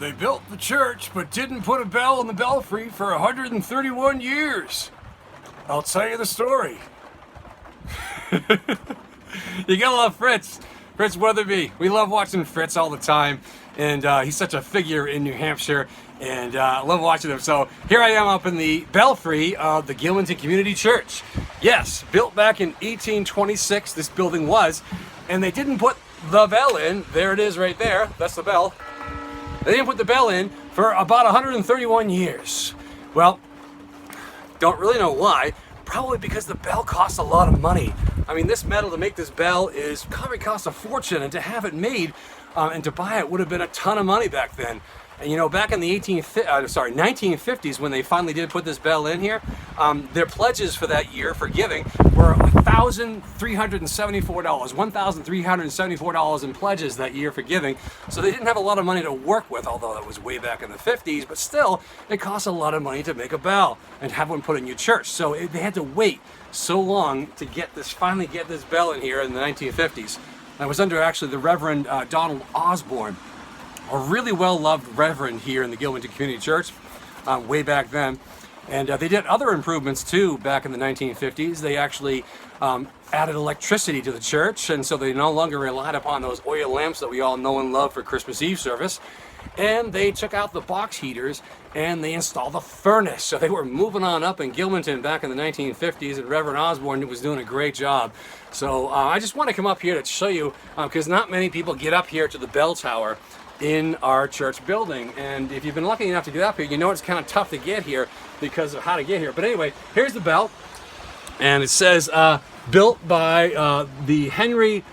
They built the church but didn't put a bell in the belfry for 131 years. I'll tell you the story. You gotta love Fritz. Fritz Weatherbee. We love watching Fritz all the time. And he's such a figure in New Hampshire. And I love watching him. So here I am up in the belfry of the Gilmanton Community Church. Yes, built back in 1826, this building was. And they didn't put the bell in. There it is right there. That's the bell. They didn't put the bell in for about 131 years. Well, don't really know why. Probably because the bell costs a lot of money. I mean, this metal to make this bell is probably cost a fortune, and to have it made and to buy it would have been a ton of money back then. And you know, back in the 1950s, when they finally did put this bell in here, their pledges for that year for giving were $1,374 in pledges that year for giving. So they didn't have a lot of money to work with, although that was way back in the 50s, but still, it costs a lot of money to make a bell and have one put in your church. So they had to wait so long to finally get this bell in here in the 1950s. That was under actually the Reverend Donald Osborne, a really well-loved reverend here in the Gilmanton Community Church way back then. And they did other improvements too back in the 1950s. They actually added electricity to the church, and so they no longer relied upon those oil lamps that we all know and love for Christmas Eve service. And they took out the box heaters and they installed a furnace. So they were moving on up in Gilmanton back in the 1950s, and Reverend Osborne was doing a great job. So I just want to come up here to show you, because not many people get up here to the bell tower in our church building. And if you've been lucky enough to get up here, you know it's kind of tough to get here because of how to get here. But anyway, here's the bell. And it says built by the Henry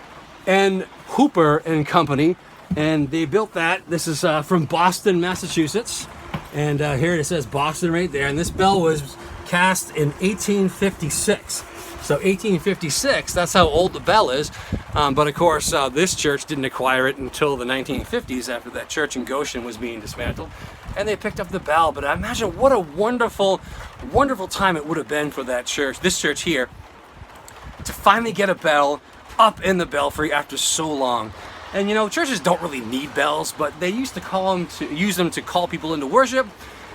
N. Hooper and Company. And they built that. This is from Boston, Massachusetts. And here it says Boston right there. And this bell was cast in 1856. So 1856, that's how old the bell is. But of course, this church didn't acquire it until the 1950s, after that church in Goshen was being dismantled. And they picked up the bell. But I imagine what a wonderful, wonderful time it would have been for that church, this church here, to finally get a bell up in the belfry after so long. And you know, churches don't really need bells, but they used to use them to call people into worship,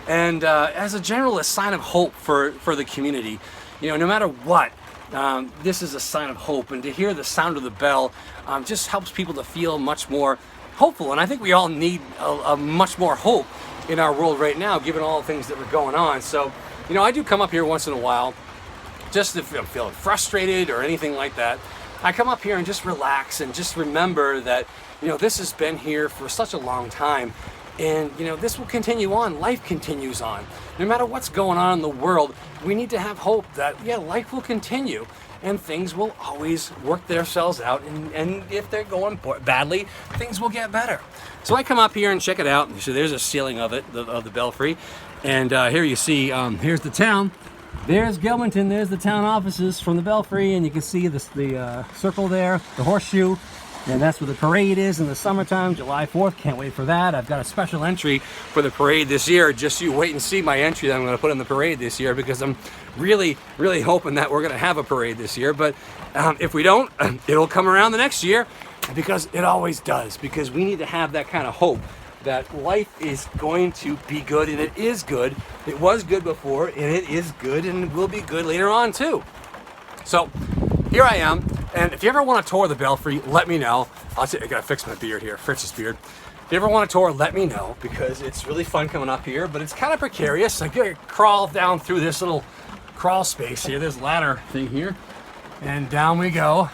and as a general, a sign of hope for the community. You know, no matter what, this is a sign of hope, and to hear the sound of the bell just helps people to feel much more hopeful. And I think we all need a much more hope in our world right now, given all the things that are going on. So, you know, I do come up here once in a while, just if I'm feeling frustrated or anything like that. I come up here and just relax and just remember that, you know, this has been here for such a long time, and, you know, this will continue on. Life continues on. No matter what's going on in the world, we need to have hope that, yeah, life will continue and things will always work themselves out, and if they're going badly, things will get better. So I come up here and check it out. So there's a ceiling of it, of the belfry, and here you see, here's the town. There's Gilmanton, there's the town offices from the belfry, and you can see the circle there, the horseshoe, and that's where the parade is in the summertime, July 4th. Can't wait for that. I've got a special entry for the parade this year. Just you wait and see my entry that I'm going to put in the parade this year, because I'm really, really hoping that we're going to have a parade this year. But if we don't, it'll come around the next year, because it always does, because we need to have that kind of hope that life is going to be good, and it is good. It was good before, and it is good, and it will be good later on too. So here I am, and if you ever want to tour the belfry, let me know. I gotta fix my beard here, Fritz's beard. If you ever want to tour, let me know, because it's really fun coming up here, but it's kind of precarious. I gotta crawl down through this little crawl space here, this ladder thing here, and down we go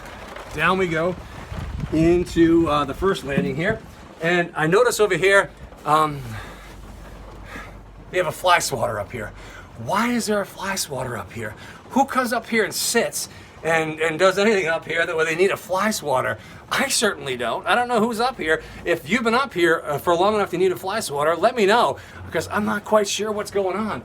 into the first landing here. And I notice over here, we have a fly swatter up here. Why is there a fly swatter up here? Who comes up here and sits and does anything up here that where they need a fly swatter? I certainly don't. I don't know who's up here. If you've been up here for long enough to need a fly swatter, let me know, because I'm not quite sure what's going on.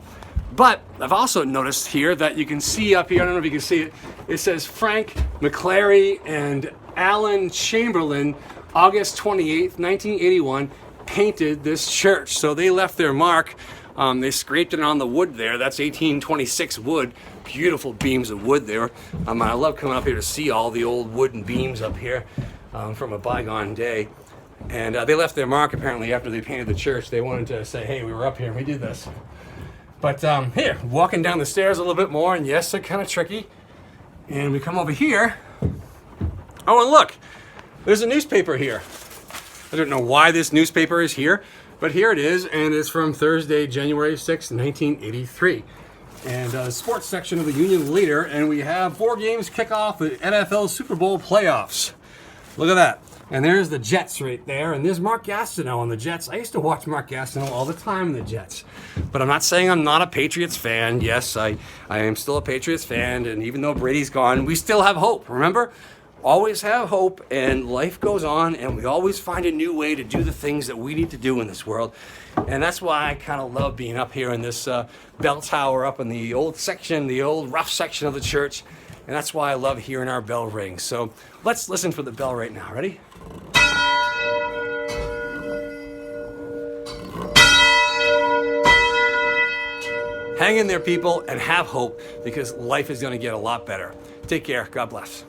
But I've also noticed here that you can see up here, I don't know if you can see it, it says Frank McClary and Alan Chamberlain, August 28th, 1981, painted this church. So they left their mark. They scraped it on the wood there. That's 1826 wood. Beautiful beams of wood there. I love coming up here to see all the old wooden beams up here from a bygone day. And they left their mark apparently after they painted the church. They wanted to say, hey, we were up here and we did this. But here, walking down the stairs a little bit more, and yes, they're kind of tricky. And we come over here. Oh, and look, there's a newspaper here. I don't know why this newspaper is here, but here it is, and it's from Thursday, January 6, 1983. And sports section of the Union Leader, and we have 4 games kick off the NFL Super Bowl playoffs. Look at that. And there's the Jets right there, and there's Mark Gastineau on the Jets. I used to watch Mark Gastineau all the time in the Jets. But I'm not saying I'm not a Patriots fan. Yes, I am still a Patriots fan, and even though Brady's gone, we still have hope. Remember? Always have hope, and life goes on, and we always find a new way to do the things that we need to do in this world. And that's why I kind of love being up here in this bell tower up in the old section, the old rough section of the church. And that's why I love hearing our bell ring. So let's listen for the bell right now. Ready? Hang in there, people, and have hope, because life is going to get a lot better. Take care. God bless.